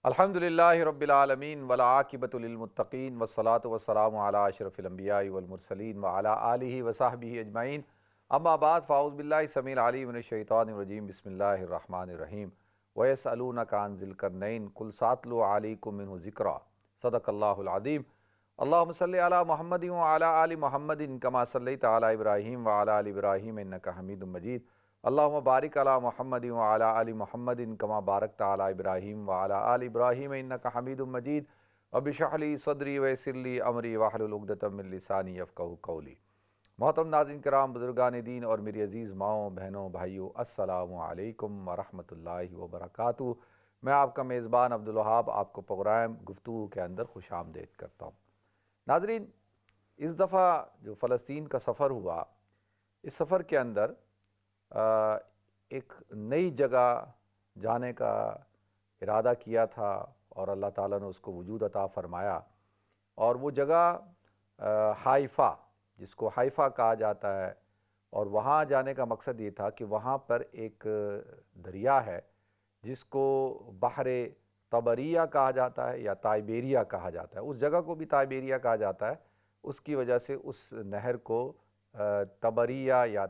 الحمدللہ رب العالمین والعاقبۃ للمتقین والصلاة والسلام علی اشرف الانبیاء والمرسلین وعلی آلہ وصحبہ اجمعین اما بعد فاعوذ باللہ السمیع العلیم من الشیطان الرجیم بسم اللہ الرحمن الرحیم وَيَسْأَلُونَكَ عَنْ ذِي الْقَرْنَيْنِ قُلْ سَأَتْلُو عَلَيْكُم مِّنْهُ ذِكْرًا صدق اللہ العظیم۔ اللہم صلی علی محمد وعلی آل محمد کما صلیت علی ابراہیم وعلی آل ابراہیم انک حمید مجید۔ اللہم بارک علی محمد وعلی آل محمد کما بارکت علی ابراہیم وعلی آل ابراہیم انک حمید مجید۔ رب اشرح لی صدری ویسر لی امری واحلل عقدۃ من لسانی یفقہوا قولی۔ محترم ناظرین کرام، بزرگان دین اور میری عزیز ماؤں بہنوں بھائیوں، السلام علیکم ورحمۃ اللہ وبرکاتہ۔ میں آپ کا میزبان عبدالوہاب آپ کو پروگرام گفتگو کے اندر خوش آمدید کرتا ہوں۔ ناظرین، اس دفعہ جو فلسطین کا سفر ہوا، اس سفر کے اندر ایک نئی جگہ جانے کا ارادہ کیا تھا اور اللہ تعالیٰ نے اس کو وجود عطا فرمایا، اور وہ جگہ حائفہ، جس کو حائفہ کہا جاتا ہے، اور وہاں جانے کا مقصد یہ تھا کہ وہاں پر ایک دریا ہے جس کو بحر طبریہ کہا جاتا ہے یا تائبیریہ کہا جاتا ہے۔ اس جگہ کو بھی تائبیریہ کہا جاتا ہے، اس کی وجہ سے اس نہر کو طبریہ یا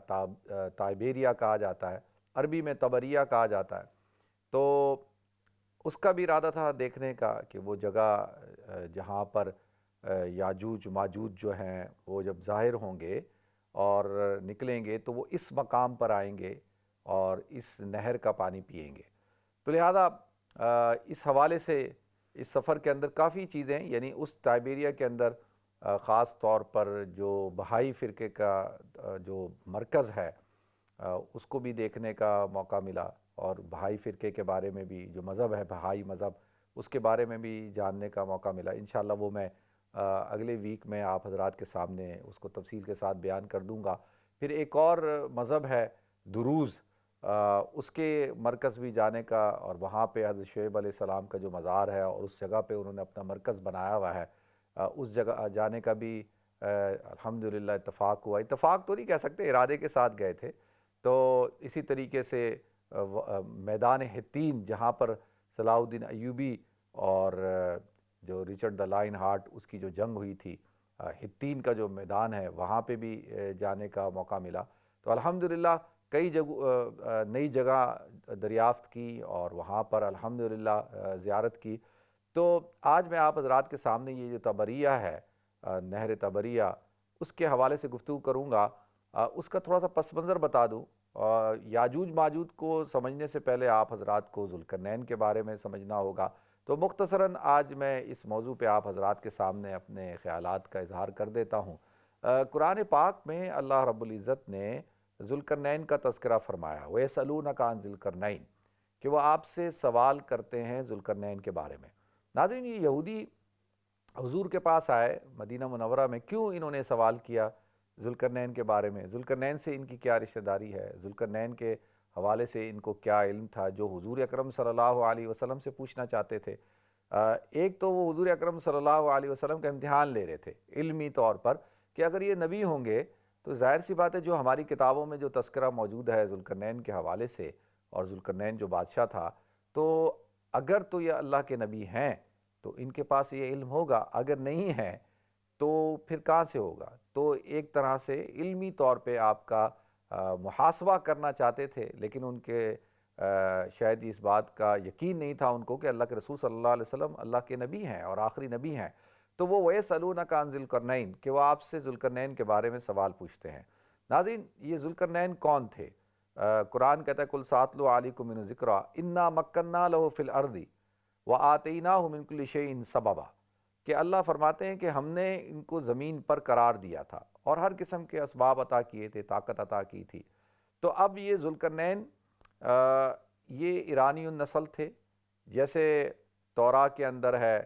تائبیریہ کہا جاتا ہے، عربی میں طبریہ کہا جاتا ہے۔ تو اس کا بھی ارادہ تھا دیکھنے کا کہ وہ جگہ جہاں پر یاجوج ماجوج جو ہیں وہ جب ظاہر ہوں گے اور نکلیں گے تو وہ اس مقام پر آئیں گے اور اس نہر کا پانی پئیں گے۔ تو لہذا اس حوالے سے اس سفر کے اندر کافی چیزیں، یعنی اس تائبیریہ کے اندر خاص طور پر جو بہائی فرقے کا جو مرکز ہے اس کو بھی دیکھنے کا موقع ملا، اور بہائی فرقے کے بارے میں بھی، جو مذہب ہے بہائی مذہب، اس کے بارے میں بھی جاننے کا موقع ملا۔ انشاءاللہ وہ میں اگلے ویک میں آپ حضرات کے سامنے اس کو تفصیل کے ساتھ بیان کر دوں گا۔ پھر ایک اور مذہب ہے دروز، اس کے مرکز بھی جانے کا، اور وہاں پہ حضرت شعیب علیہ السلام کا جو مزار ہے اور اس جگہ پہ انہوں نے اپنا مرکز بنایا ہوا ہے، اس جگہ جانے کا بھی الحمدللہ اتفاق ہوا۔ اتفاق تو نہیں کہہ سکتے، ارادے کے ساتھ گئے تھے۔ تو اسی طریقے سے میدان حطین، جہاں پر صلاح الدین ایوبی اور جو رچرڈ دا لائن ہارٹ، اس کی جو جنگ ہوئی تھی، حطین کا جو میدان ہے وہاں پہ بھی جانے کا موقع ملا۔ تو الحمدللہ کئی نئی جگہ دریافت کی اور وہاں پر الحمدللہ زیارت کی۔ تو آج میں آپ حضرات کے سامنے یہ جو طبریہ ہے، نہر طبریہ، اس کے حوالے سے گفتگو کروں گا۔ اس کا تھوڑا سا پس منظر بتا دوں۔ یاجوج ماجوج کو سمجھنے سے پہلے آپ حضرات کو ذوالقرنین کے بارے میں سمجھنا ہوگا۔ تو مختصراً آج میں اس موضوع پہ آپ حضرات کے سامنے اپنے خیالات کا اظہار کر دیتا ہوں۔ قرآن پاک میں اللہ رب العزت نے ذوالقرنین کا تذکرہ فرمایا، وَيَسْأَلُونَكَ عَنْ ذِي الْقَرْنَيْنِ، کہ وہ آپ سے سوال کرتے ہیں ذوالقرنین کے بارے میں۔ ناظرین، یہ یہودی حضور کے پاس آئے مدینہ منورہ میں، کیوں انہوں نے سوال کیا ذوالقرنین کے بارے میں؟ ذوالقرنین سے ان کی کیا رشتہ داری ہے؟ ذوالقرنین کے حوالے سے ان کو کیا علم تھا جو حضور اکرم صلی اللہ علیہ وسلم سے پوچھنا چاہتے تھے؟ ایک تو وہ حضور اکرم صلی اللہ علیہ وسلم کا امتحان لے رہے تھے علمی طور پر، کہ اگر یہ نبی ہوں گے تو ظاہر سی بات ہے جو ہماری کتابوں میں جو تذکرہ موجود ہے ذوالقرنین کے حوالے سے، اور ذوالقرنین جو بادشاہ تھا، تو اگر تو یہ اللہ کے نبی ہیں تو ان کے پاس یہ علم ہوگا، اگر نہیں ہے تو پھر کہاں سے ہوگا؟ تو ایک طرح سے علمی طور پہ آپ کا محاسبہ کرنا چاہتے تھے، لیکن ان کے شاید اس بات کا یقین نہیں تھا ان کو کہ اللہ کے رسول صلی اللہ علیہ وسلم اللہ کے نبی ہیں اور آخری نبی ہیں۔ تو وہ وَيَسْأَلُونَكَ عَنْ ذِي الْقَرْنَيْنِ، کہ وہ آپ سے ذوالقرنین کے بارے میں سوال پوچھتے ہیں۔ ناظرین، یہ ذوالقرنین کون تھے؟ قرآن کہتا ہے قُلْ سَأَتْلُو عَلَيْكُم مِّنْهُ ذِكْرًا إِنَّا مَكَّنَّا لَهُ فِي الْأَرْضِ وَآتَيْنَاهُ مِنْ كُلِّ شَيْءٍ سَبَبًا، کہ اللہ فرماتے ہیں کہ ہم نے ان کو زمین پر قرار دیا تھا اور ہر قسم کے اسباب عطا کیے تھے، طاقت عطا کی تھی۔ تو اب یہ ذوالقرنین یہ ایرانی النسل تھے، جیسے توراہ کے اندر ہے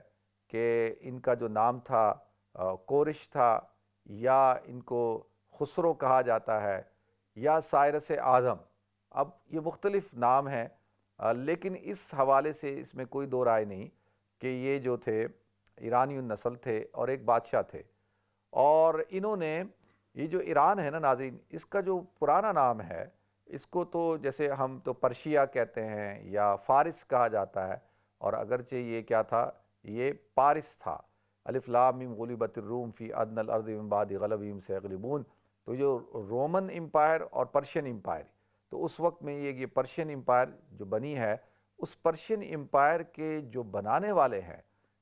کہ ان کا جو نام تھا کورش تھا، یا ان کو خسرو کہا جاتا ہے، یا سائرس اعظم۔ اب یہ مختلف نام ہیں، لیکن اس حوالے سے اس میں کوئی دو رائے نہیں کہ یہ جو تھے ایرانی النسل تھے اور ایک بادشاہ تھے۔ اور انہوں نے یہ جو ایران ہے نا ناظرین، اس کا جو پرانا نام ہے، اس کو تو جیسے ہم تو پرشیا کہتے ہیں یا فارس کہا جاتا ہے، اور اگرچہ یہ کیا تھا، یہ پارس تھا۔ الف لام میم غلبت الروم فی ادنی الارض من بعد غلبہم سیغلبون، تو جو رومن امپائر اور پرشین امپائر، تو اس وقت میں یہ پرشین امپائر جو بنی ہے، اس پرشین امپائر کے جو بنانے والے ہیں،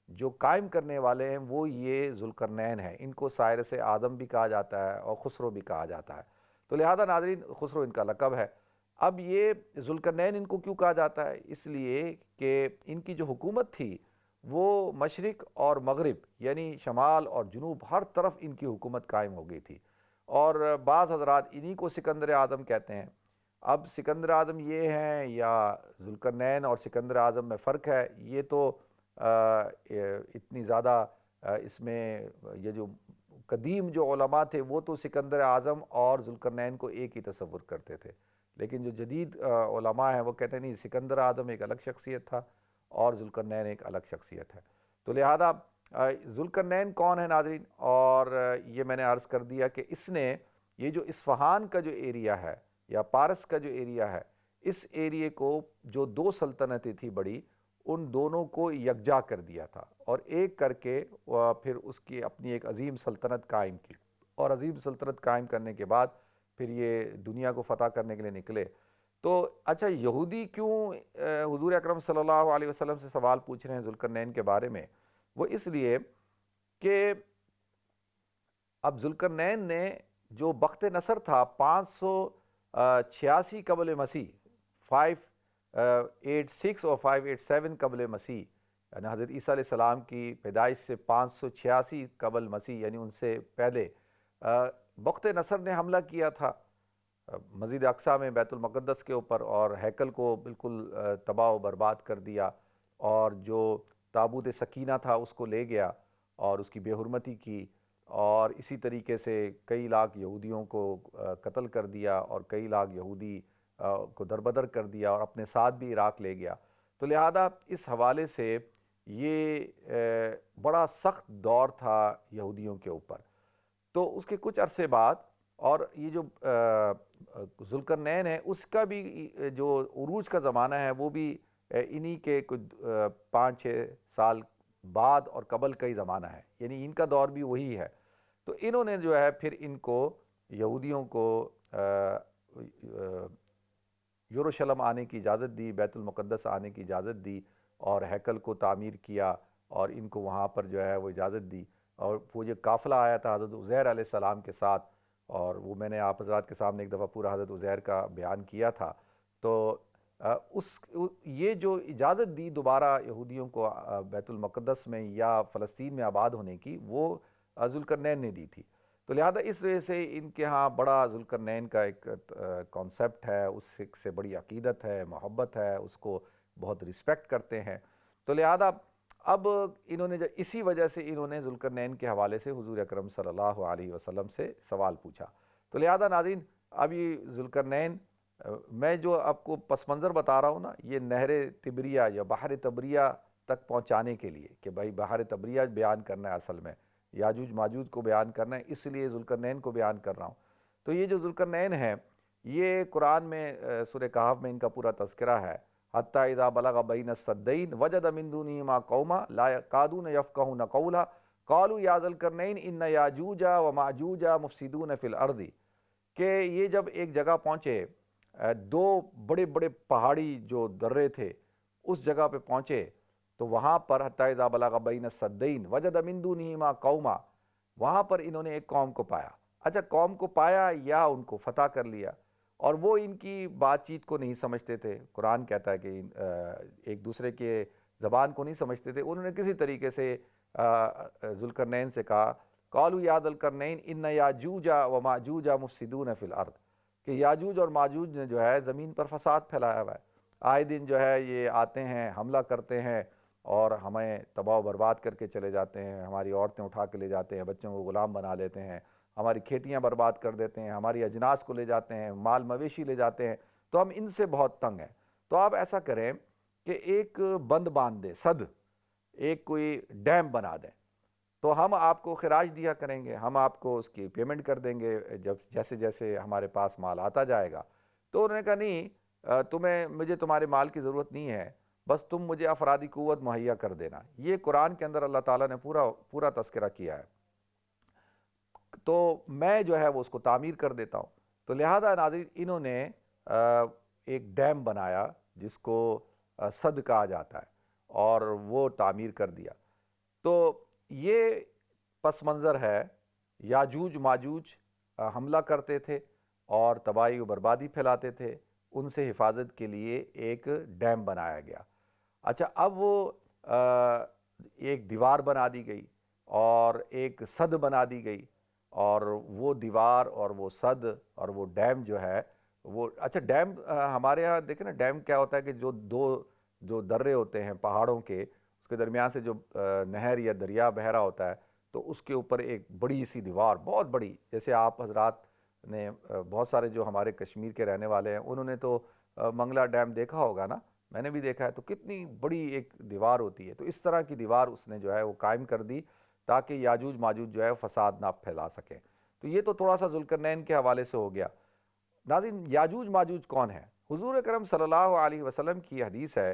جو قائم کرنے والے ہیں، وہ یہ ذوالقرنین ہیں۔ ان کو سائرس آدم بھی کہا جاتا ہے اور خسرو بھی کہا جاتا ہے، تو لہذا ناظرین خسرو ان کا لقب ہے۔ اب یہ ذوالقرنین ان کو کیوں کہا جاتا ہے؟ اس لیے کہ ان کی جو حکومت تھی وہ مشرق اور مغرب یعنی شمال اور جنوب ہر طرف ان کی حکومت قائم ہو گئی تھی، اور بعض حضرات انہی کو سکندر اعظم کہتے ہیں۔ اب سکندر اعظم یہ ہیں یا ذوالقرنین اور سکندر اعظم میں فرق ہے، یہ تو اتنی زیادہ اس میں یہ جو قدیم جو علماء تھے وہ تو سکندر اعظم اور ذوالقرنین کو ایک ہی تصور کرتے تھے، لیکن جو جدید علماء ہیں وہ کہتے ہیں نہیں، سکندر اعظم ایک الگ شخصیت تھا اور ذوالقرنین ایک الگ شخصیت ہے۔ تو لہذا ذوالقرنین کون ہے ناظرین؟ اور یہ میں نے عرض کر دیا کہ اس نے یہ جو اصفہان کا جو ایریا ہے یا پارس کا جو ایریا ہے، اس ایریے کو جو دو سلطنتیں تھی بڑی، ان دونوں کو یکجا کر دیا تھا اور ایک کر کے پھر اس کی اپنی ایک عظیم سلطنت قائم کی، اور عظیم سلطنت قائم کرنے کے بعد پھر یہ دنیا کو فتح کرنے کے لیے نکلے۔ تو اچھا، یہودی کیوں حضور اکرم صلی اللہ علیہ وسلم سے سوال پوچھ رہے ہیں ذوالقرنین کے بارے میں؟ وہ اس لیے کہ اب ذوالقرنین نے جو بخت نصر تھا 586 قبل مسیح، 586 اور 587 قبل مسیح، یعنی حضرت عیسیٰ علیہ السلام کی پیدائش سے 586 قبل مسیح، یعنی ان سے پہلے بخت نصر نے حملہ کیا تھا مسجد اقصیٰ میں بیت المقدس کے اوپر، اور ہیکل کو بالکل تباہ و برباد کر دیا، اور جو تابوت سکینہ تھا اس کو لے گیا اور اس کی بے حرمتی کی، اور اسی طریقے سے کئی لاکھ یہودیوں کو قتل کر دیا اور کئی لاکھ یہودی کو دربدر کر دیا اور اپنے ساتھ بھی عراق لے گیا۔ تو لہذا اس حوالے سے یہ بڑا سخت دور تھا یہودیوں کے اوپر۔ تو اس کے کچھ عرصے بعد، اور یہ جو ذوالقرنین ہے اس کا بھی جو عروج کا زمانہ ہے وہ بھی انہی کے کچھ 5-6 سال بعد اور قبل کا ہی زمانہ ہے، یعنی ان کا دور بھی وہی ہے۔ تو انہوں نے جو ہے پھر ان کو یہودیوں کو یروشلم آنے کی اجازت دی، بیت المقدس آنے کی اجازت دی، اور ہیکل کو تعمیر کیا اور ان کو وہاں پر جو ہے وہ اجازت دی، اور وہ جو قافلہ آیا تھا حضرت عزیر علیہ السلام کے ساتھ، اور وہ میں نے آپ حضرات کے سامنے ایک دفعہ پورا حضرت عزیر کا بیان کیا تھا۔ تو یہ جو اجازت دی دوبارہ یہودیوں کو بیت المقدس میں یا فلسطین میں آباد ہونے کی، وہ ذوالقرنین نے دی تھی۔ تو لہذا اس وجہ سے ان کے ہاں بڑا ذوالقرنین کا ایک کانسیپٹ ہے، اس سے بڑی عقیدت ہے، محبت ہے، اس کو بہت رسپیکٹ کرتے ہیں۔ تو لہذا اب انہوں نے اسی وجہ سے انہوں نے ذوالقرنین کے حوالے سے حضور اکرم صلی اللہ علیہ وسلم سے سوال پوچھا۔ تو لہذا ناظرین، اب یہ ذوالقرنین، میں جو آپ کو پس منظر بتا رہا ہوں نا، یہ نہر تبریہ یا بحر تبریہ تک پہنچانے کے لیے کہ بھائی بحر تبریہ بیان کرنا ہے، اصل میں یاجوج ماجوج کو بیان کرنا ہے، اس لیے ذوالقرنین کو بیان کر رہا ہوں۔ تو یہ جو ذوالقرنین ہے، یہ قرآن میں سورہ کہف میں ان کا پورا تذکرہ ہے۔ حتیٰ اذا بلغ بین السدین وجد من دونہما قوما لا یکادون یفقہون قولا قالوا یا ذا القرنین ان یاجوج و ماجوج مفسدون فی الارض، کہ یہ جب ایک جگہ پہنچے، دو بڑے بڑے پہاڑی جو درے تھے اس جگہ پہ پہنچے، تو وہاں پر حتیٰ اذا بلغ بین السدین وجد من دونہما قوما، وہاں پر انہوں نے ایک قوم کو پایا۔ اچھا، قوم کو پایا یا ان کو فتح کر لیا، اور وہ ان کی بات چیت کو نہیں سمجھتے تھے۔ قرآن کہتا ہے کہ ایک دوسرے کے زبان کو نہیں سمجھتے تھے۔ انہوں نے کسی طریقے سے ذوالقرنین سے کہا قالوا یا ذا القرنین ان یاجوج و ماجوج مفسدون فی الارض، کہ یاجوج اور ماجوج نے جو ہے زمین پر فساد پھیلایا ہوا ہے، آئے دن جو ہے یہ آتے ہیں، حملہ کرتے ہیں اور ہمیں تباہ و برباد کر کے چلے جاتے ہیں، ہماری عورتیں اٹھا کے لے جاتے ہیں، بچوں کو غلام بنا لیتے ہیں، ہماری کھیتیاں برباد کر دیتے ہیں، ہماری اجناس کو لے جاتے ہیں، مال مویشی لے جاتے ہیں، تو ہم ان سے بہت تنگ ہیں۔ تو آپ ایسا کریں کہ ایک بند باندھ دیں، صد ایک کوئی ڈیم بنا دیں، تو ہم آپ کو خراج دیا کریں گے، ہم آپ کو اس کی پیمنٹ کر دیں گے جب جیسے جیسے ہمارے پاس مال آتا جائے گا۔ تو انہوں نے کہا نہیں، مجھے تمہارے مال کی ضرورت نہیں ہے، بس تم مجھے افرادی قوت مہیا کر دینا۔ یہ قرآن کے اندر اللہ تعالیٰ نے پورا تذکرہ کیا ہے، تو میں جو ہے وہ اس کو تعمیر کر دیتا ہوں۔ تو لہذا ناظرین انہوں نے ایک ڈیم بنایا جس کو صد کہا جاتا ہے، اور وہ تعمیر کر دیا۔ تو یہ پس منظر ہے، یاجوج ماجوج حملہ کرتے تھے اور تباہی و بربادی پھیلاتے تھے، ان سے حفاظت کے لیے ایک ڈیم بنایا گیا۔ اچھا، اب وہ ایک دیوار بنا دی گئی اور ایک سد بنا دی گئی، اور وہ دیوار اور وہ سد اور وہ ڈیم جو ہے وہ، اچھا ڈیم ہمارے ہاں دیکھیں نا، ڈیم کیا ہوتا ہے کہ جو درے ہوتے ہیں پہاڑوں کے، اس کے درمیان سے جو نہر یا دریا بہ رہا ہوتا ہے، تو اس کے اوپر ایک بڑی سی دیوار، بہت بڑی، جیسے آپ حضرات نے بہت سارے جو ہمارے کشمیر کے رہنے والے ہیں انہوں نے تو منگلہ ڈیم دیکھا ہوگا نا، میں نے بھی دیکھا ہے، تو کتنی بڑی ایک دیوار ہوتی ہے۔ تو اس طرح کی دیوار اس نے جو ہے وہ قائم کر دی تاکہ یاجوج ماجوج جو ہے فساد نہ پھیلا سکیں۔ تو یہ تو تھوڑا سا ذوالقرنین کے حوالے سے ہو گیا۔ ناظرین یاجوج ماجوج کون ہے؟ حضور اکرم صلی اللہ علیہ وسلم کی حدیث ہے،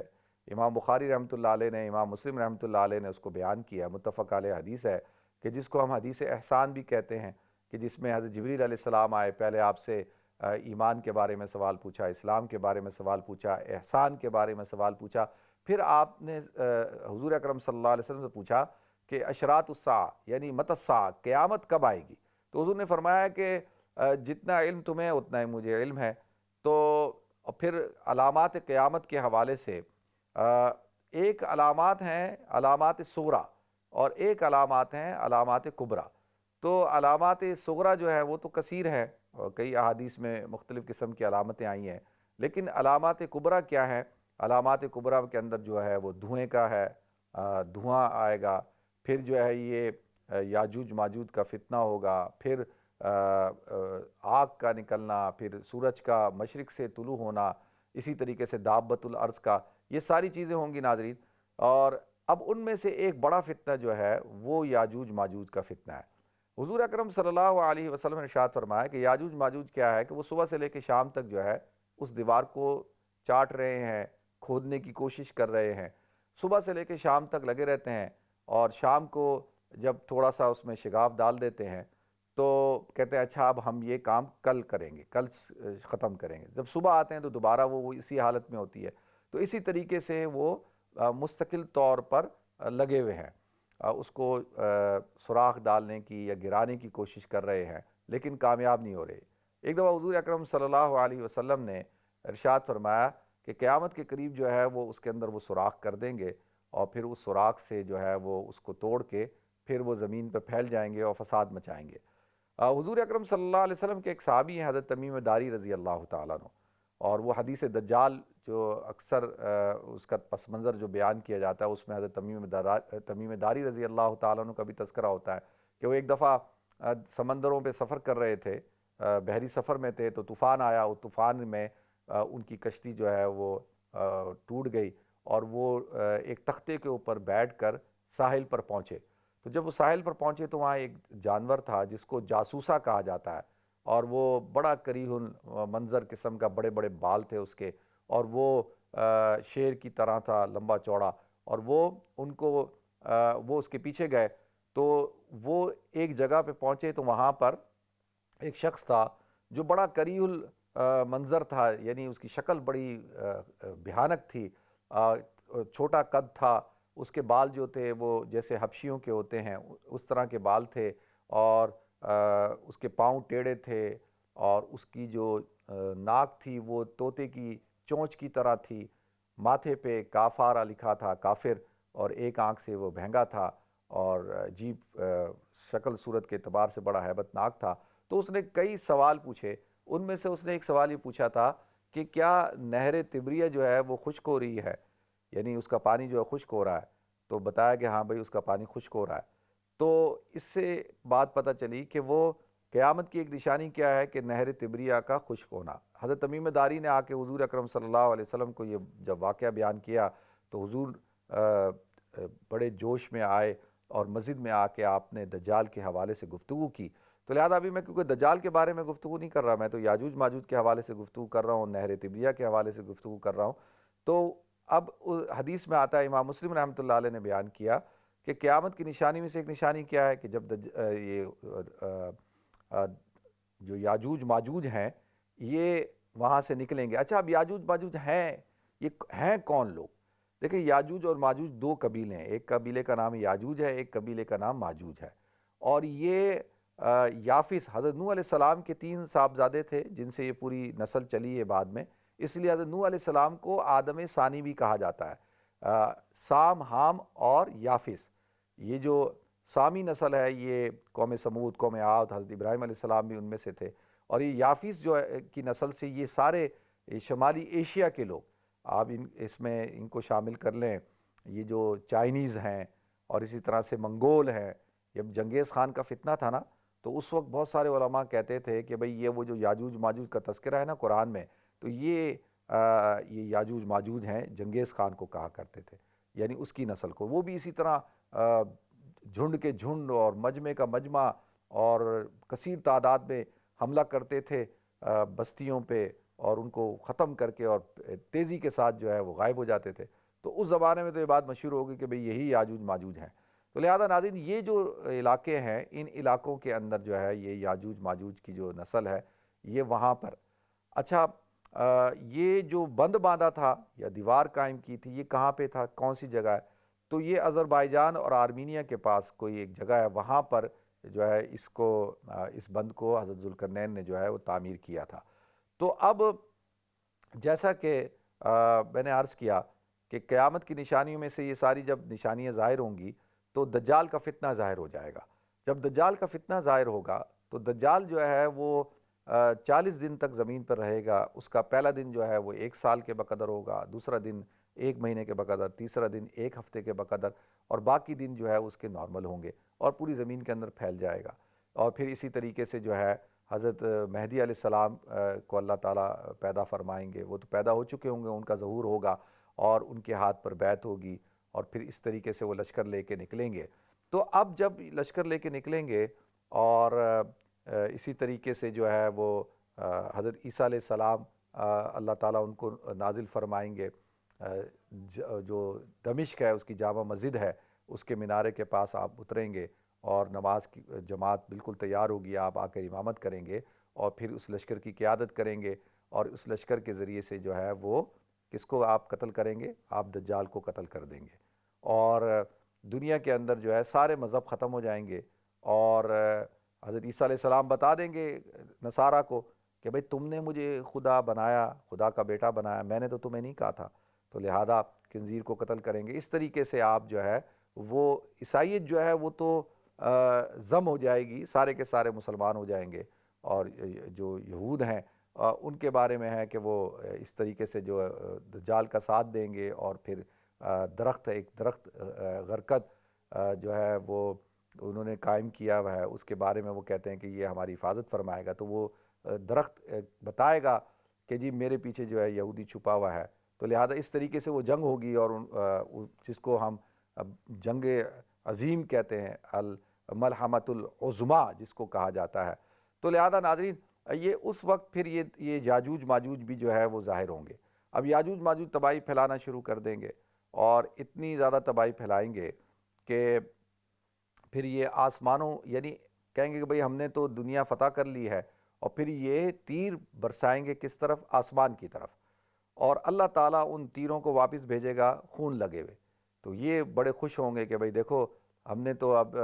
امام بخاری رحمۃ اللہ علیہ نے، امام مسلم رحمۃ اللہ علیہ نے اس کو بیان کیا ہے، متفق علیہ حدیث ہے، کہ جس کو ہم حدیث احسان بھی کہتے ہیں، کہ جس میں حضرت جبریل علیہ السلام آئے، پہلے آپ سے ایمان کے بارے میں سوال پوچھا، اسلام کے بارے میں سوال پوچھا، احسان کے بارے میں سوال پوچھا، پھر آپ نے حضور اکرم صلی اللہ علیہ وسلم سے پوچھا کہ اشراط الساعہ یعنی متی الساعہ، قیامت کب آئے گی؟ تو حضور نے فرمایا کہ جتنا علم تمہیں اتنا ہی مجھے علم ہے۔ تو پھر علامات قیامت کے حوالے سے ایک علامات ہیں علامات صغریٰ، اور ایک علامات ہیں علامات کبریٰ۔ تو علامات صغریٰ جو ہیں وہ تو کثیر ہیں، اور کئی احادیث میں مختلف قسم کی علامتیں آئی ہیں، لیکن علامات کبریٰ کیا ہیں؟ علامات کبریٰ کے اندر جو ہے وہ دھوئیں کا ہے، دھواں آئے گا، پھر جو ہے یہ یاجوج ماجوج کا فتنہ ہوگا، پھر آگ کا نکلنا، پھر سورج کا مشرق سے طلوع ہونا، اسی طریقے سے دابۃ الارض کا، یہ ساری چیزیں ہوں گی ناظرین۔ اور اب ان میں سے ایک بڑا فتنہ جو ہے وہ یاجوج ماجوج کا فتنہ ہے۔ حضور اکرم صلی اللہ علیہ وسلم نے ارشاد فرمایا کہ یاجوج ماجوج کیا ہے، کہ وہ صبح سے لے کے شام تک جو ہے اس دیوار کو چاٹ رہے ہیں، کھودنے کی کوشش کر رہے ہیں، صبح سے لے کے شام تک لگے رہتے ہیں، اور شام کو جب تھوڑا سا اس میں شگاف ڈال دیتے ہیں تو کہتے ہیں اچھا اب ہم یہ کام کل کریں گے، کل ختم کریں گے۔ جب صبح آتے ہیں تو دوبارہ وہ اسی حالت میں ہوتی ہے۔ تو اسی طریقے سے وہ مستقل طور پر لگے ہوئے ہیں، اس کو سوراخ ڈالنے کی یا گرانے کی کوشش کر رہے ہیں، لیکن کامیاب نہیں ہو رہے۔ ایک دفعہ حضور اکرم صلی اللہ علیہ وسلم نے ارشاد فرمایا کہ قیامت کے قریب جو ہے وہ اس کے اندر وہ سوراخ کر دیں گے، اور پھر اس سوراخ سے جو ہے وہ اس کو توڑ کے پھر وہ زمین پہ پھیل جائیں گے اور فساد مچائیں گے۔ حضور اکرم صلی اللہ علیہ وسلم کے ایک صحابی ہیں حضرت تمیم داری رضی اللہ تعالیٰ عنہ، اور وہ حدیث دجال جو اکثر اس کا پس منظر جو بیان کیا جاتا ہے اس میں حضرت تمیم داری رضی اللہ تعالیٰ عنہ کا بھی تذکرہ ہوتا ہے، کہ وہ ایک دفعہ سمندروں پہ سفر کر رہے تھے، بحری سفر میں تھے، تو طوفان آیا، اور طوفان میں ان کی کشتی جو ہے وہ ٹوٹ گئی، اور وہ ایک تختے کے اوپر بیٹھ کر ساحل پر پہنچے۔ تو جب وہ ساحل پر پہنچے تو وہاں ایک جانور تھا جس کو جاسوسا کہا جاتا ہے، اور وہ بڑا کریہ منظر قسم کا، بڑے بڑے بال تھے اس کے، اور وہ شیر کی طرح تھا، لمبا چوڑا، اور وہ اس کے پیچھے گئے۔ تو وہ ایک جگہ پہ پہنچے تو وہاں پر ایک شخص تھا جو بڑا کریہ منظر تھا، یعنی اس کی شکل بڑی بھیانک تھی، چھوٹا قد تھا، اس کے بال جو تھے وہ جیسے حبشیوں کے ہوتے ہیں اس طرح کے بال تھے، اور اس کے پاؤں ٹیڑھے تھے، اور اس کی جو ناک تھی وہ طوطے کی چونچ کی طرح تھی، ماتھے پہ کافارہ لکھا تھا، کافر، اور ایک آنکھ سے وہ بہنگا تھا، اور عجیب شکل صورت کے اعتبار سے بڑا ہیبت ناک تھا۔ تو اس نے کئی سوال پوچھے، ان میں سے اس نے ایک سوال یہ پوچھا تھا کہ کیا نہر تبریہ جو ہے وہ خشک ہو رہی ہے، یعنی اس کا پانی جو ہے خشک ہو رہا ہے؟ تو بتایا کہ ہاں بھائی اس کا پانی خشک ہو رہا ہے۔ تو اس سے بات پتہ چلی کہ وہ قیامت کی ایک نشانی کیا ہے، کہ نہر تبریہ کا خشک ہونا۔ حضرت تمیم داری نے آ کے حضور اکرم صلی اللہ علیہ وسلم کو یہ جب واقعہ بیان کیا تو حضور بڑے جوش میں آئے، اور مسجد میں آ کے آپ نے دجال کے حوالے سے گفتگو کی۔ تو لہذا ابھی میں کیونکہ دجال کے بارے میں گفتگو نہیں کر رہا، میں تو یاجوج ماجوج کے حوالے سے گفتگو کر رہا ہوں، نہر تبریہ کے حوالے سے گفتگو کر رہا ہوں۔ تو اب حدیث میں آتا ہے، امام مسلم رحمۃ اللہ علیہ نے بیان کیا کہ قیامت کی نشانی میں سے ایک نشانی کیا ہے کہ جب جو یاجوج ماجوج ہیں یہ وہاں سے نکلیں گے۔ اچھا، اب یاجوج ماجوج ہیں، یہ ہیں کون لوگ؟ دیکھیں، یاجوج اور ماجوج دو قبیلے ہیں، ایک قبیلے کا نام یاجوج ہے، ایک قبیلے کا نام ماجوج ہے، اور یہ یافس حضرت نوح علیہ السلام کے 3 صاحبزادے تھے جن سے یہ پوری نسل چلی ہے بعد میں، اس لیے حضرت نوح علیہ السلام کو آدم ثانی بھی کہا جاتا ہے۔ سام، حام اور یافس، یہ جو سامی نسل ہے یہ قوم سمود، قوم عاد، حضرت ابراہیم علیہ السلام بھی ان میں سے تھے، اور یہ یافس جو کی نسل سے یہ سارے شمالی ایشیا کے لوگ، آپ اس میں ان کو شامل کر لیں، یہ جو چائنیز ہیں اور اسی طرح سے منگول ہیں۔ جب جنگیز خان کا فتنہ تھا نا، تو اس وقت بہت سارے علماء کہتے تھے کہ بھئی یہ وہ جو یاجوج ماجوج کا تذکرہ ہے نا قرآن میں، تو یہ یاجوج ماجوج ہیں، جنگیز خان کو کہا کرتے تھے، یعنی اس کی نسل کو۔ وہ بھی اسی طرح جھنڈ کے جھنڈ اور مجمع کا مجمع اور کثیر تعداد میں حملہ کرتے تھے بستیوں پہ، اور ان کو ختم کر کے اور تیزی کے ساتھ جو ہے وہ غائب ہو جاتے تھے۔ تو اس زمانے میں تو یہ بات مشہور ہوگی کہ بھئی یہی یاجوج ماجوج ہیں۔ تو لہذا ناظرین، یہ جو علاقے ہیں، ان علاقوں کے اندر جو ہے یہ یاجوج ماجوج کی جو نسل ہے یہ وہاں پر۔ اچھا، یہ جو بند باندھا تھا یا دیوار قائم کی تھی، یہ کہاں پہ تھا، کون سی جگہ ہے؟ تو یہ آذربائیجان اور آرمینیا کے پاس کوئی ایک جگہ ہے، وہاں پر جو ہے اس بند کو حضرت ذوالقرنین نے جو ہے وہ تعمیر کیا تھا۔ تو اب جیسا کہ میں نے عرض کیا کہ قیامت کی نشانیوں میں سے یہ ساری جب نشانیاں ظاہر ہوں گی تو دجال کا فتنہ ظاہر ہو جائے گا۔ جب دجال کا فتنہ ظاہر ہوگا تو دجال جو ہے وہ 40 دن تک زمین پر رہے گا۔ اس کا پہلا دن جو ہے وہ 1 سال کے بقدر ہوگا، دوسرا دن 1 مہینے کے بقدر، تیسرا دن 1 ہفتے کے بقدر، اور باقی دن جو ہے اس کے نارمل ہوں گے اور پوری زمین کے اندر پھیل جائے گا۔ اور پھر اسی طریقے سے جو ہے حضرت مہدی علیہ السلام کو اللہ تعالیٰ پیدا فرمائیں گے۔ وہ تو پیدا ہو چکے ہوں گے، ان کا ظہور ہوگا اور ان کے ہاتھ پر بیعت ہوگی، اور پھر اس طریقے سے وہ لشکر لے کے نکلیں گے۔ تو اب جب لشکر لے کے نکلیں گے اور اسی طریقے سے جو ہے وہ حضرت عیسیٰ علیہ السلام اللہ تعالیٰ ان کو نازل فرمائیں گے، جو دمشق ہے اس کی جامع مسجد ہے، اس کے مینارے کے پاس آپ اتریں گے اور نماز کی جماعت بالکل تیار ہوگی، آپ آ کر امامت کریں گے اور پھر اس لشکر کی قیادت کریں گے، اور اس لشکر کے ذریعے سے جو ہے وہ کس کو آپ قتل کریں گے؟ آپ دجال کو قتل کر دیں گے، اور دنیا کے اندر جو ہے سارے مذہب ختم ہو جائیں گے، اور حضرت عیسیٰ علیہ السلام بتا دیں گے نصارہ کو کہ بھئی تم نے مجھے خدا بنایا، خدا کا بیٹا بنایا، میں نے تو تمہیں نہیں کہا تھا، تو لہذا خنزیر کو قتل کریں گے۔ اس طریقے سے آپ جو ہے وہ عیسائیت جو ہے وہ تو ضم ہو جائے گی، سارے کے سارے مسلمان ہو جائیں گے، اور جو یہود ہیں ان کے بارے میں ہے کہ وہ اس طریقے سے جو دجال کا ساتھ دیں گے، اور پھر ایک درخت غرقد جو ہے وہ انہوں نے قائم کیا ہوا ہے، اس کے بارے میں وہ کہتے ہیں کہ یہ ہماری حفاظت فرمائے گا، تو وہ درخت بتائے گا کہ جی میرے پیچھے جو ہے یہودی چھپا ہوا ہے۔ تو لہذا اس طریقے سے وہ جنگ ہوگی، اور جس کو ہم جنگ عظیم کہتے ہیں، الملحمۃ العظمیٰ جس کو کہا جاتا ہے۔ تو لہذا ناظرین، یہ اس وقت پھر یہ یاجوج ماجوج بھی جو ہے وہ ظاہر ہوں گے۔ اب یاجوج ماجوج تباہی پھیلانا شروع کر دیں گے، اور اتنی زیادہ تباہی پھیلائیں گے کہ پھر یہ آسمانوں، یعنی کہیں گے کہ بھئی ہم نے تو دنیا فتح کر لی ہے، اور پھر یہ تیر برسائیں گے کس طرف؟ آسمان کی طرف، اور اللہ تعالیٰ ان تیروں کو واپس بھیجے گا خون لگے ہوئے۔ تو یہ بڑے خوش ہوں گے کہ بھئی دیکھو ہم نے تو اب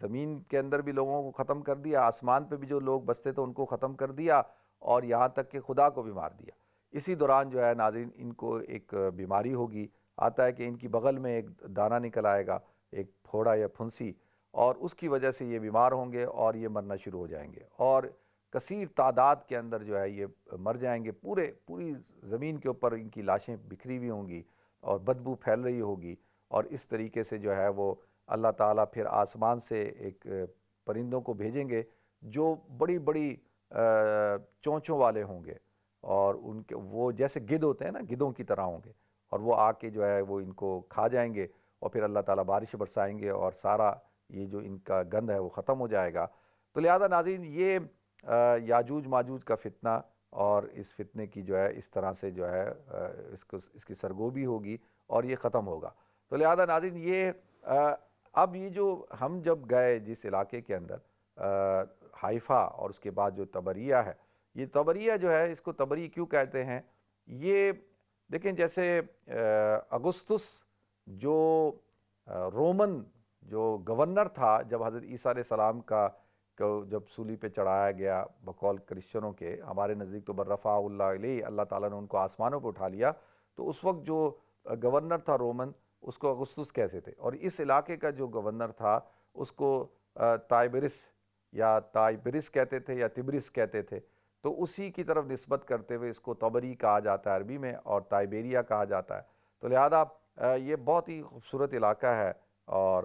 زمین کے اندر بھی لوگوں کو ختم کر دیا، آسمان پہ بھی جو لوگ بستے تھے ان کو ختم کر دیا، اور یہاں تک کہ خدا کو بھی مار دیا۔ اسی دوران جو ہے ناظرین ان کو ایک بیماری ہوگی، آتا ہے کہ ان کی بغل میں ایک دانہ نکل آئے گا، ایک پھوڑا یا پھنسی، اور اس کی وجہ سے یہ بیمار ہوں گے اور یہ مرنا شروع ہو جائیں گے، اور کثیر تعداد کے اندر جو ہے یہ مر جائیں گے۔ پوری زمین کے اوپر ان کی لاشیں بکھری ہوئی ہوں گی اور بدبو پھیل رہی ہوگی، اور اس طریقے سے جو ہے وہ اللہ تعالیٰ پھر آسمان سے ایک پرندوں کو بھیجیں گے جو بڑی بڑی چونچوں والے ہوں گے، اور ان کے وہ جیسے گدھ ہوتے ہیں نا، گدھوں کی طرح ہوں گے، اور وہ آ کے جو ہے وہ ان کو کھا جائیں گے، اور پھر اللہ تعالیٰ بارش برسائیں گے، اور سارا یہ جو ان کا گند ہے وہ ختم ہو جائے گا۔ تو لہذا ناظرین، یہ یاجوج ماجوج کا فتنہ اور اس فتنے کی جو ہے اس طرح سے جو ہے اس کی سرگوبی ہوگی اور یہ ختم ہوگا۔ تو لہذا ناظرین یہ اب یہ جو ہم جب گئے جس علاقے کے اندر حائفہ اور اس کے بعد جو طبریہ ہے، یہ طبریہ جو ہے اس کو طبری کیوں کہتے ہیں؟ یہ دیکھیں جیسے اگستس جو رومن جو گورنر تھا جب حضرت عیسیٰ علیہ السلام کو جب سولی پہ چڑھایا گیا بقول کرسچنوں کے، ہمارے نزدیک تو برفع اللہ علیہ، اللہ تعالیٰ نے ان کو آسمانوں پہ اٹھا لیا، تو اس وقت جو گورنر تھا رومن اس کو اگستس کہتے تھے، اور اس علاقے کا جو گورنر تھا اس کو تائبرس کہتے تھے یا تبرس کہتے تھے، تو اسی کی طرف نسبت کرتے ہوئے اس کو طبری کہا جاتا ہے عربی میں، اور تائبیریہ کہا جاتا ہے۔ تو لہذا یہ بہت ہی خوبصورت علاقہ ہے، اور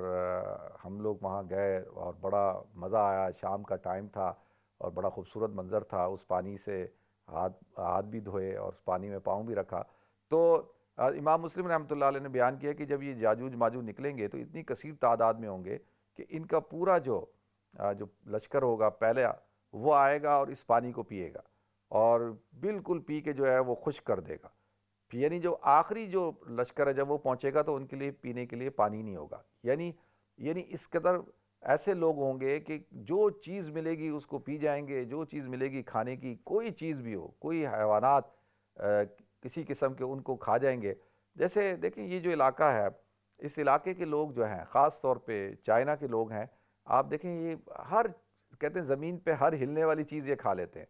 ہم لوگ وہاں گئے اور بڑا مزہ آیا، شام کا ٹائم تھا اور بڑا خوبصورت منظر تھا، اس پانی سے ہاتھ بھی دھوئے اور اس پانی میں پاؤں بھی رکھا۔ تو امام مسلم رحمۃ اللہ علیہ نے بیان کیا کہ جب یہ یاجوج ماجوج نکلیں گے تو اتنی کثیر تعداد میں ہوں گے کہ ان کا پورا جو لشکر ہوگا پہلے وہ آئے گا اور اس پانی کو پیے گا، اور بالکل پی کے جو ہے وہ خشک کر دے گا، یعنی جو آخری جو لشکر ہے جب وہ پہنچے گا تو ان کے لیے پینے کے لیے پانی نہیں ہوگا، یعنی اس قدر ایسے لوگ ہوں گے کہ جو چیز ملے گی اس کو پی جائیں گے، جو چیز ملے گی کھانے کی، کوئی چیز بھی ہو، کوئی حیوانات کسی قسم کے ان کو کھا جائیں گے۔ جیسے دیکھیں یہ جو علاقہ ہے، اس علاقے کے لوگ جو ہیں خاص طور پہ چائنا کے لوگ ہیں، آپ دیکھیں یہ کہتے ہیں زمین پہ ہر ہلنے والی چیز یہ کھا لیتے ہیں،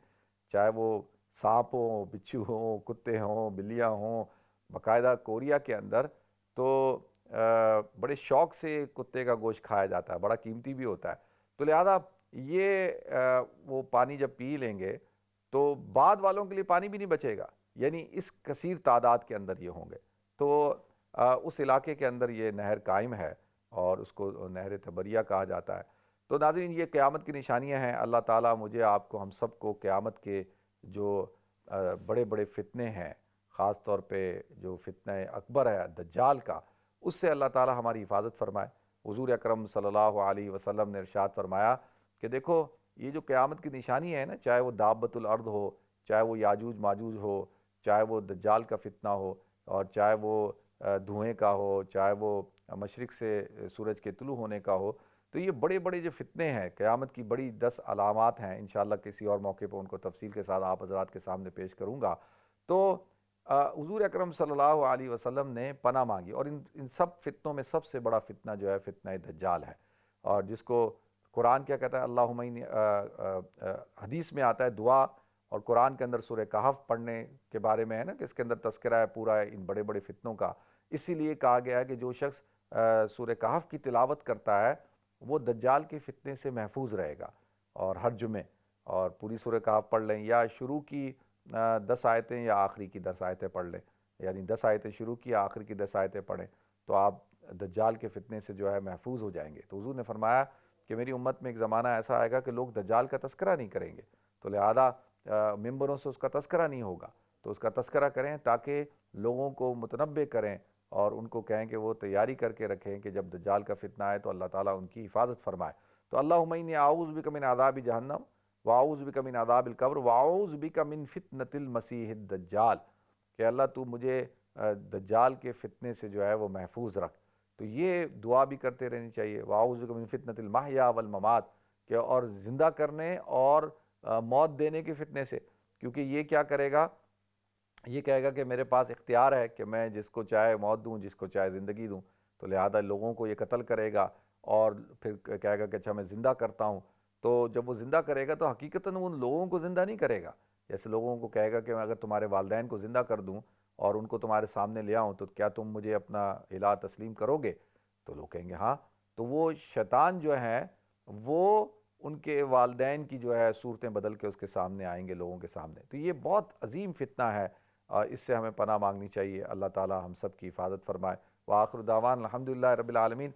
چاہے وہ سانپ ہوں، بچھو ہوں، کتے ہوں، بلیاں ہوں۔ باقاعدہ کوریا کے اندر تو بڑے شوق سے کتے کا گوشت کھایا جاتا ہے، بڑا قیمتی بھی ہوتا ہے۔ تو لہذا یہ وہ پانی جب پی لیں گے تو بعد والوں کے لیے پانی بھی نہیں بچے گا، یعنی اس کثیر تعداد کے اندر یہ ہوں گے۔ تو اس علاقے کے اندر یہ نہر قائم ہے اور اس کو نہر طبریہ کہا جاتا ہے۔ تو ناظرین یہ قیامت کی نشانیاں ہیں، اللہ تعالیٰ مجھے آپ کو ہم سب کو قیامت کے جو بڑے بڑے فتنے ہیں، خاص طور پہ جو فتنہ اکبر ہے دجال کا، اس سے اللہ تعالیٰ ہماری حفاظت فرمائے۔ حضور اکرم صلی اللہ علیہ وسلم نے ارشاد فرمایا کہ دیکھو یہ جو قیامت کی نشانی ہے نا، چاہے وہ دابۃ الارض ہو، چاہے وہ یاجوج ماجوج ہو، چاہے وہ دجال کا فتنہ ہو، اور چاہے وہ دھوئیں کا ہو، چاہے وہ مشرق سے سورج کے طلوع ہونے کا ہو، تو یہ بڑے بڑے جو فتنے ہیں قیامت کی بڑی 10 علامات ہیں، انشاءاللہ کسی اور موقع پہ ان کو تفصیل کے ساتھ آپ حضرات کے سامنے پیش کروں گا۔ تو حضور اکرم صلی اللہ علیہ وسلم نے پناہ مانگی، اور ان سب فتنوں میں سب سے بڑا فتنہ جو ہے فتنہ دجال ہے، اور جس کو قرآن کیا کہتا ہے، اللہم انی حدیث میں آتا ہے دعا، اور قرآن کے اندر سورہ کہف پڑھنے کے بارے میں ہے نا کہ اس کے اندر تذکرہ ہے پورا ان بڑے بڑے فتنوں کا، اسی لیے کہا گیا ہے کہ جو شخص سورہ کہف کی تلاوت کرتا ہے وہ دجال کے فتنے سے محفوظ رہے گا، اور ہر جمعے اور پوری سورہ کہف پڑھ لیں، یا شروع کی 10 آیتیں یا آخری کی 10 آیتیں پڑھ لیں، یعنی 10 آیتیں شروع کی آخری کی 10 آیتیں پڑھیں تو آپ دجال کے فتنے سے جو ہے محفوظ ہو جائیں گے۔ تو حضور نے فرمایا کہ میری امت میں ایک زمانہ ایسا آئے گا کہ لوگ دجال کا تذکرہ نہیں کریں گے، تو لہذا ممبروں سے اس کا تذکرہ نہیں ہوگا، تو اس کا تذکرہ کریں تاکہ لوگوں کو متنبہ کریں اور ان کو کہیں کہ وہ تیاری کر کے رکھیں کہ جب دجال کا فتنہ آئے تو اللہ تعالیٰ ان کی حفاظت فرمائے۔ تو اللہم انی اعوذ بک من عذاب جہنم واعوذ بک من عذاب القبر واعوذ بک من فتنۃ المسیح الدجال، کہ اللہ تو مجھے دجال کے فتنے سے جو ہے وہ محفوظ رکھ۔ تو یہ دعا بھی کرتے رہنی چاہیے، واعوذ بک من فتنۃ المحیا والممات، کہ اور زندہ کرنے اور موت دینے کے فتنے سے، کیونکہ یہ کیا کرے گا، یہ کہے گا کہ میرے پاس اختیار ہے کہ میں جس کو چاہے موت دوں، جس کو چاہے زندگی دوں، تو لہذا لوگوں کو یہ قتل کرے گا، اور پھر کہے گا کہ اچھا میں زندہ کرتا ہوں۔ تو جب وہ زندہ کرے گا تو حقیقتاً وہ ان لوگوں کو زندہ نہیں کرے گا، جیسے لوگوں کو کہے گا کہ میں اگر تمہارے والدین کو زندہ کر دوں اور ان کو تمہارے سامنے لے آؤں تو کیا تم مجھے اپنا الہ تسلیم کرو گے؟ تو لوگ کہیں گے ہاں۔ تو وہ شیطان جو ہے وہ ان کے والدین کی جو ہے صورتیں بدل کے اس کے سامنے آئیں گے لوگوں کے سامنے۔ تو یہ بہت عظیم فتنہ ہے، اس سے ہمیں پناہ مانگنی چاہیے، اللہ تعالی ہم سب کی حفاظت فرمائے۔ وآخر دعوان الحمدللہ رب العالمین۔